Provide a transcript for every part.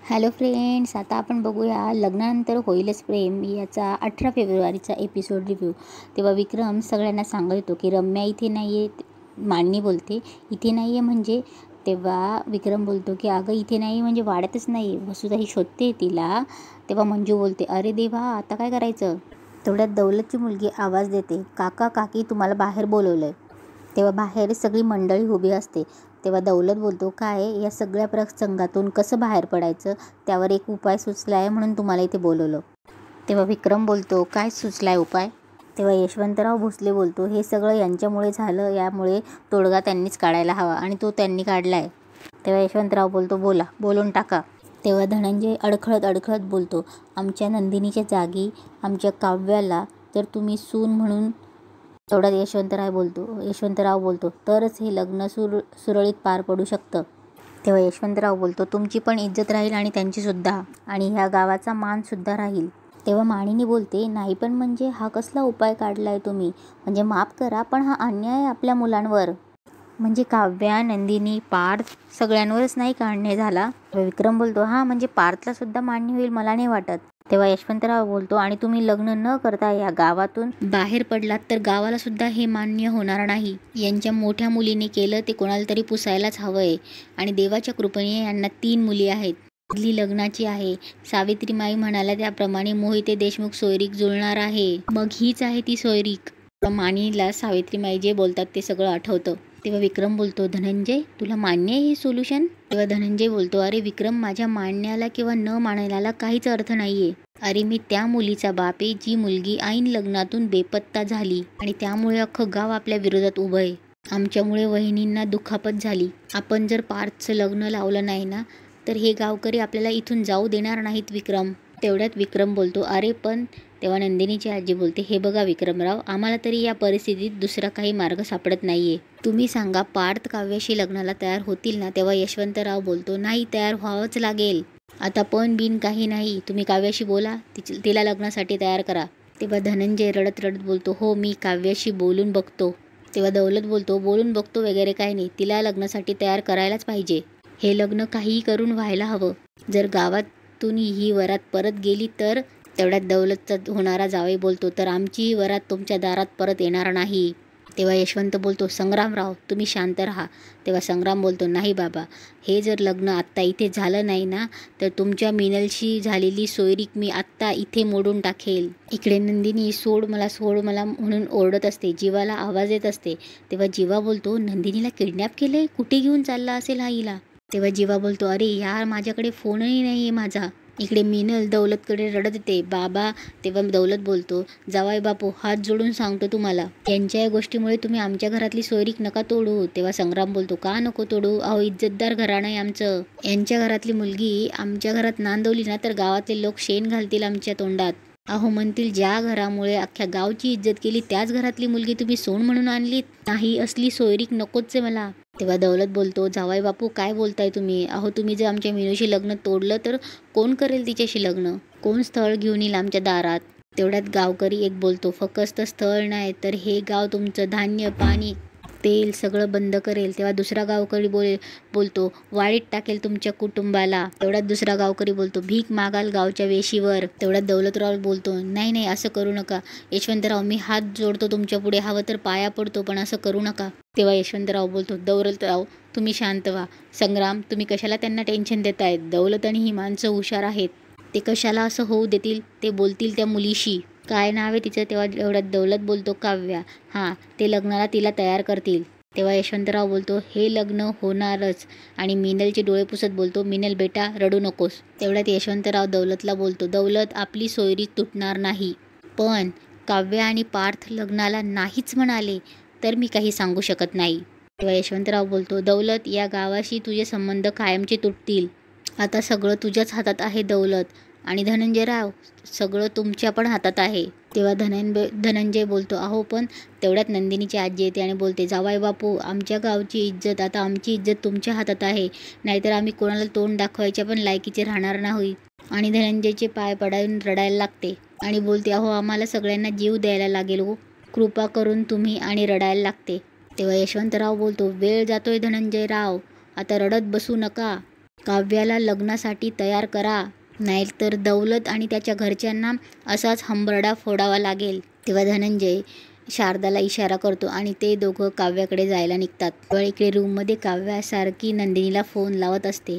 Hello friends, आता आपण बघूया लग्नानंतर होईलच प्रेम याचा 18 फेब्रुवारीचा एपिसोड रिव्ह्यू. तेव्हा विक्रम सगळ्यांना सांगत होतो की रम्या इथे नाही आहे. मांडणी बोलते इथे नाही आहे म्हणजे, तेव्हा विक्रम बोलतो की अगं इथे नाही म्हणजे वाड्यातच नाही. वसुधाही शोधते तिला. तेव्हा मंजू बोलते अरे देवा आता काय करायचं. तेवढ्यात दौलतची मुलगी आवाज देते काका काकी तुम्हाला बाहेर बोलवलं आहे. तेव्हा बाहेर सगळी मंडळी उभी असते. तेव्हा दौलत बोलतो काय या सगळ्या प्रसंगातून कसं बाहेर पडायचं त्यावर एक उपाय सुचला आहे म्हणून तुम्हाला इथे बोलवलं. तेव्हा विक्रम बोलतो काय सुचला आहे उपाय. तेव्हा यशवंतराव भोसले बोलतो हे सगळं यांच्यामुळे झालं, यामुळे तोडगा त्यांनीच काढायला हवा आणि तो त्यांनी काढला आहे. तेव्हा यशवंतराव बोलतो बोला बोलून टाका. तेव्हा धनंजय अडखळत बोलतो आमच्या नंदिनीच्या जागी आमच्या काव्याला जर तुम्ही सून म्हणून. तेवढ्यात यशवंतराव बोलतो तरच हे लग्न सुरळीत पार पडू शकतं. तेव्हा यशवंतराव बोलतो तुमची पण इज्जत राहील आणि त्यांचीसुद्धा, आणि ह्या गावाचा मानसुद्धा राहील. तेव्हा मानिनी बोलते नाही पण म्हणजे हा कसला उपाय काढलाय तुम्ही, म्हणजे माफ करा पण हा अन्याय आहे आपल्या मुलांवर. म्हणजे काव्या नंदिनी पार्थ सगळ्यांवरच नाही का अन्याय झाला. विक्रम बोलतो हां म्हणजे पार्थला सुद्धा मान्य होईल मला नाही वाटत. तेव्हा यशवंतराव बोलतो आणि तुम्ही लग्न न करता या गावातून बाहेर पडलात तर गावाला सुद्धा हे मान्य होणार नाही. यांच्या मोठ्या मुलीने केलं ते कोणाला तरी पुसायलाच हवंय, आणि देवाच्या कृपेने यांना 3 मुली आहेत. मधली लग्नाची आहे. सावित्रीमाई म्हणाल्या त्याप्रमाणे मोहिते देशमुख सोयरीक जुळणार आहे. मग हीच आहे ती सोयरीक. मानिनीला सावित्रीमाई जे बोलतात ते सगळं आठवतं. तेव्हा विक्रम बोलतो धनंजय तुला मान्य आहे हे सोल्युशन. तेव्हा धनंजय बोलतो अरे विक्रम माझ्या मानण्याला किंवा न मानण्याला काहीच अर्थ नाहीये. अरे मी त्या मुलीचा बाप आहे जी मुलगी ऐन लग्नातून बेपत्ता झाली आणि त्यामुळे अख्खं गाव आपल्या विरोधात उभं आहे. आमच्यामुळे वहिनींना दुखापत झाली. आपण जर पार्थचं लग्न लावलं नाही ना तर हे गावकरी आपल्याला इथून जाऊ देणार नाहीत विक्रम. तेवढ्यात विक्रम बोलतो अरे पण. तेव्हा नंदिनीची आजी बोलते हे बघा विक्रमराव आम्हाला तरी या परिस्थितीत दुसरा काही मार्ग सापडत नाहीये. तुम्ही सांगा पार्थ काव्याशी लग्नाला तयार होतील ना. तेव्हा यशवंतराव बोलतो नाही तयार व्हावंच लागेल. आता पण बिन काही नाही, तुम्ही काव्याशी बोला, तिला लग्नासाठी तयार करा. तेव्हा धनंजय रडत बोलतो हो मी काव्याशी बोलून बघतो. तेव्हा दौलत बोलतो बोलून बघतो वगैरे काही नाही, तिला लग्नासाठी तयार करायलाच पाहिजे. हे लग्न काहीही करून व्हायला हवं. जर गावातून ही वरात परत गेली तर. तेवढ्यात दौलतचा होणारा जावई बोलतो तर आमची वरात तुमच्या दारात परत येणार नाही. तेव्हा यशवंत बोलतो संग्रामराव तुम्ही शांत राहा. तेव्हा संग्राम बोलतो नाही बाबा, हे जर लग्न आत्ता इथे झालं नाही ना तर तुमच्या मिनलशी झालेली सोयरीक मी आत्ता इथे मोडून टाकेल. इकडे नंदिनी सोड मला म्हणून ओरडत असते. जीवाला आवाज येत असते. तेव्हा जीवा बोलतो नंदिनीला किडनॅप केलंय, कुठे घेऊन चालला असेल हा हिला. तेव्हा जीवा बोलतो अरे यार माझ्याकडे फोनही नाही आहे माझा. इकडे मिनल दौलतकडे रडत येते बाबा. तेव्हा दौलत बोलतो जावाई बापू हात जोडून सांगतो तुम्हाला, यांच्या या गोष्टीमुळे तुम्ही आमच्या घरातली सोयरीक नका तोडू. तेव्हा संग्राम बोलतो का नको तोडू, अहो इज्जतदार घराणं आहे आमचं. यांच्या घरातली मुलगी आमच्या घरात नांदवली ना तर गावातले लोक शेण घालतील आमच्या तोंडात. अहो म्हणतील ज्या घरामुळे अख्ख्या गावची इज्जत केली त्याच घरातली मुलगी तुम्ही सोन म्हणून आणलीत. नाही असली सोयरीक नकोच आहे मला. तेव्हा दौलत बोलतो जावाई बापू काय बोलताय तुम्ही, अहो तुम्ही जर आमच्या मिनूशी लग्न तोडलं तर कोण करेल तिच्याशी लग्न, कोण स्थळ घेऊन येईल आमच्या दारात. तेवढ्यात गावकरी एक बोलतो फक्त स्थळ नाही तर हे गाव तुमचं धान्य पाणी तेल सगळं बंद करेल. तेव्हा दुसरा गावकरी बोलतो वाळीत टाकेल तुमच्या कुटुंबाला. तेवढ्यात दुसरा गावकरी बोलतो भीक मागाल गावच्या वेशीवर. तेवढ्यात दौलतराव बोलतो नाही नाही असं करू नका यशवंतराव, मी हात जोडतो तुमच्या पुढे, हवं तर पाया पडतो पण असं करू नका. तेव्हा यशवंतराव बोलतो दौलतराव तुम्ही शांत व्हा. संग्राम तुम्ही कशाला त्यांना टेन्शन देतायत, दौलत आणि ही माणसं हुशार आहेत, ते कशाला असं होऊ देतील, ते बोलतील त्या मुलीशी. काय नाव आहे तिचं. तेव्हा एवढ्यात दौलत बोलतो काव्या. हां ते लग्नाला तिला तयार करतील. तेव्हा यशवंतराव बोलतो हे लग्न होणारच, आणि मिनलचे डोळे पुसत बोलतो मिनल बेटा रडू नकोस. तेवढ्यात यशवंतराव दौलतला बोलतो दौलत आपली सोयरी तुटणार नाही, पण काव्या आणि पार्थ लग्नाला नाहीच म्हणाले तर मी काही सांगू शकत नाही. तेव्हा यशवंतराव बोलतो दौलत या गावाशी तुझे संबंध कायमचे तुटतील. आता सगळं तुझ्याच हातात आहे दौलत, आणि धनंजयराव सगळं तुमच्या पण हातात आहे. तेव्हा धनंजय बोलतो अहो पण. तेवढ्यात नंदिनीची आजी येते आणि बोलते जावाई बापू आमच्या गावची इज्जत आता आमची इज्जत तुमच्या हातात आहे, नाहीतर आम्ही कोणाला तोंड दाखवायच्या पण लायकीचे राहणार नाही. आणि धनंजयचे पाय पडावून रडायला लागते आणि बोलते अहो आम्हाला सगळ्यांना जीव द्यायला लागेल हो, कृपा करून तुम्ही, आणि रडायला लागते. तेव्हा यशवंतराव बोलतो वेळ जातोय धनंजयराव, आता रडत बसू नका. काव्याला लग्नासाठी तयार करा, नाहीतर दौलत आणि त्याच्या घरच्यांना असाच हंबरडा फोडावा लागेल. तेव्हा धनंजय शारदाला इशारा करतो आणि ते दोघं काव्याकडे जायला निघतात. तेव्हा इकडे रूममध्ये काव्या सारखी नंदिनीला फोन लावत असते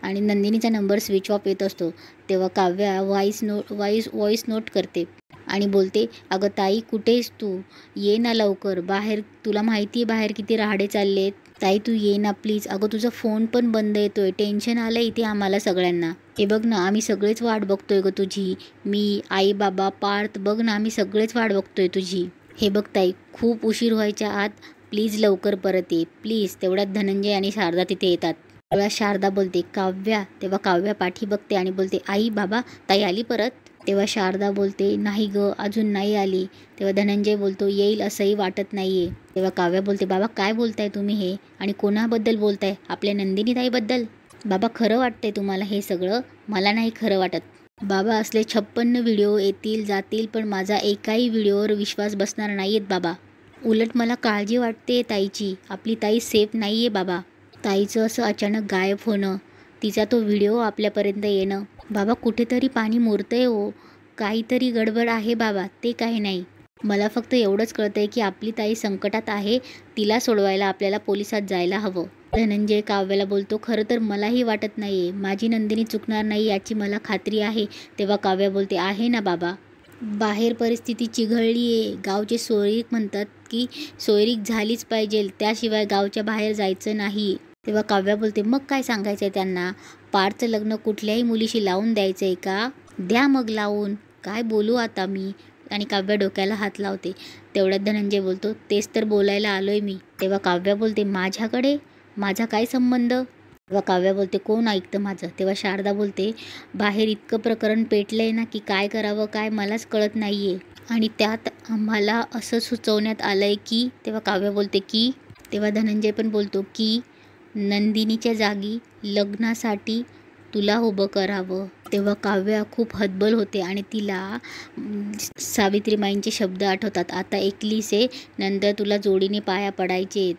आणि नंदिनीचा नंबर स्विच ऑफ येत असतो. तेव्हा काव्या व्हॉइस नोट करते आणि बोलते, अगं ताई कुठेस तू, ये ना लवकर बाहेर, तुला माहिती आहे बाहेर किती राहाडे चाललेत. ताई तू ये ना प्लीज. अगं तुझा फोन पण बंद येतोय, टेन्शन आलं इथे आम्हाला सगळ्यांना. हे बघ ना आम्ही सगळेच वाट बघतोय ग तुझी, मी, आई, बाबा, पार्थ, बघ ना आम्ही सगळेच वाट बघतोय तुझी. हे बघ ताई खूप उशीर व्हायच्या आत प्लीज लवकर परत ये प्लीज. तेवढ्यात धनंजय आणि शारदा तिथे येतात. तेवढ्या शारदा बोलते, काव्या. तेव्हा काव्या पाठी बघते आणि बोलते, आई, बाबा, ताई आली परत. तेव्हा शारदा बोलते, नाही ग अजून नाही आली. तेव्हा धनंजय बोलतो, येईल असंही वाटत नाहीये. तेव्हा काव्या बोलते, बाबा काय बोलताय तुम्ही हे, आणि कोणाबद्दल बोलताय, आपल्या नंदिनी ताईबद्दल? बाबा खरं वाटतंय तुम्हाला हे सगळं? मला नाही खरं वाटत. बाबा असले 56 व्हिडिओ येतील जातील पण माझा एकाही व्हिडिओवर विश्वास बसणार नाहीयेत बाबा. उलट मला काळजी वाटते ताईची, आपली ताई सेफ नाही आहे बाबा. ताईचं असं अचानक गायब होणं, तिचा तो व्हिडिओ आपल्यापर्यंत येणं, बाबा कुठेतरी पाणी मुरतंय हो, काहीतरी गडबड आहे बाबा, ते काही नाही. मला फक्त एवढंच कळतंय की आपली ताई संकटात आहे, तिला सोडवायला आपल्याला पोलिसात जायला हवं. धनंजय काव्याला बोलतो, खरं तर मलाही वाटत नाहीये, माझी नंदिनी चुकणार नाही याची मला खात्री आहे. तेव्हा काव्या बोलते, आहे ना बाबा, बाहेर परिस्थिती चिघळली आहे, गावचे सोयरीक म्हणतात की सोयरीक झालीच पाहिजे, त्याशिवाय गावच्या बाहेर जायचं नाही. तेव्हा काव्या बोलते, मग काय सांगायचंय त्यांना, पारचं लग्न कुठल्याही मुलीशी लावून द्यायचंय का? द्या मग लावून, काय बोलू आता मी. आणि काव्या डोक्याला हात लावते. तेवढ्यात धनंजय बोलतो, तेच तर बोलायला आलोय मी. तेव्हा काव्या बोलते, माझ्याकडे, माझा काय संबंध? तेव्हा काव्या बोलते, कोण ऐकतं माझं? तेव्हा शारदा बोलते, बाहेर इतकं प्रकरण पेटलंय ना की काय करावं काय मलाच कळत नाहीये, आणि त्यात आम्हाला असं सुचवण्यात आलंय की. तेव्हा काव्या बोलते की. तेव्हा धनंजय पण बोलतो की नंदिनीच्या जागी लग्नासाठी तुला उभं करावं. तेव्हा काव्या खूप हतबल होते आणि तिला सावित्रीमाईंचे शब्द आठवतात, आता एकलीस आहे, नंतर तुला जोडीने पाया पडायचे.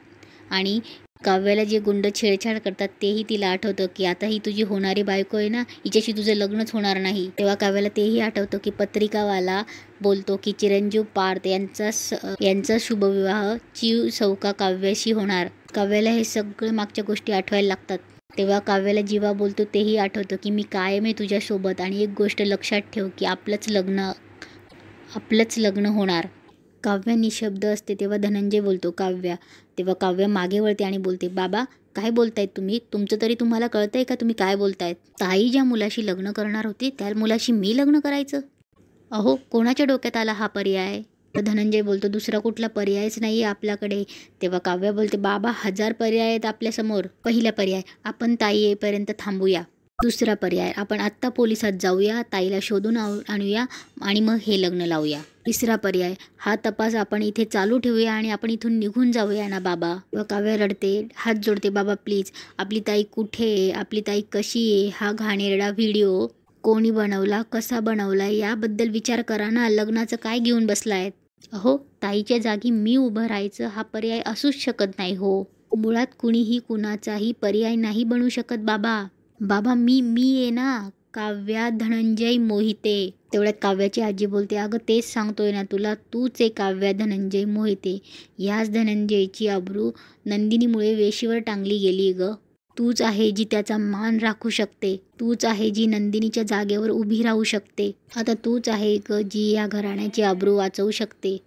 आणि काव्याला जे गुंड छेडछाड करतात तेही तिला आठवतं की आता ही तुझी होणारी बायको आहे ना, हिच्याशी तुझं लग्नच होणार नाही. तेव्हा काव्याला तेही आठवतं की पत्रिकावाला बोलतो की चिरंजीव पार्थ यांचा शुभविवाह चिव सौका काव्याशी होणार. काव्याला हे सगळं मागच्या गोष्टी आठवायला लागतात. तेव्हा काव्याला जीवा बोलतो तेही आठवतं की मी कायम आहे तुझ्यासोबत, आणि एक गोष्ट लक्षात ठेव की आपलंच लग्न होणार. काव्या निशब्द असते. तेव्हा धनंजय बोलतो, काव्या. तेव्हा काव्या मागे वळते आणि बोलते, बाबा काय बोलतायत तुम्ही, तुमचं तरी तुम्हाला कळतंय का तुम्ही काय बोलतायत? ताई ज्या मुलाशी लग्न करणार होती त्या मुलाशी मी लग्न करायचं? अहो कोणाच्या डोक्यात आला हा पर्याय? तर धनंजय बोलतो, दुसरा कुठला पर्यायच नाही आहे आपल्याकडे. तेव्हा काव्या बोलते, बाबा 1000 पर्याय आहेत आपल्यासमोर. पहिला पर्याय, आपण ताई येईपर्यंत थांबूया. दुसरा पर्याय, आपण आत्ता पोलिसात जाऊया, ताईला शोधून आणूया आणि मग हे लग्न लावूया. तिसरा पर्याय, हा तपास आपण इथे चालू ठेवूया आणि आपण इथून निघून जाऊया ना बाबा. व काव्या रडते, हात जोडते, बाबा प्लीज, आपली ताई कुठे आहे, आपली ताई कशी आहे, हा घाणेरडा व्हिडिओ कोणी बनवला, कसा बनवला, याबद्दल विचार करा ना, लग्नाचं काय घेऊन बसलायत? अहो ताईच्या जागी मी उभं राहायचं हा पर्याय असूच शकत नाही हो. मुळात कुणीही कुणाचाही पर्याय नाही बनू शकत बाबा. बाबा मी आहे ना, काव्या धनंजय मोहिते. तेवढ्यात काव्याची आजी बोलते, अगं तेच सांगतोय ना तुला, तूच आहे काव्या धनंजय मोहिते. याच धनंजयची अब्रू नंदिनीमुळे वेशीवर टांगली गेली ग. तूच आहे जी त्याचा मान राखू शकते, तूच आहे जी नंदिनीच्या जागेवर उभी राहू शकते. आता तूच आहे ग जी या घराण्याची अब्रू वाचवू शकते.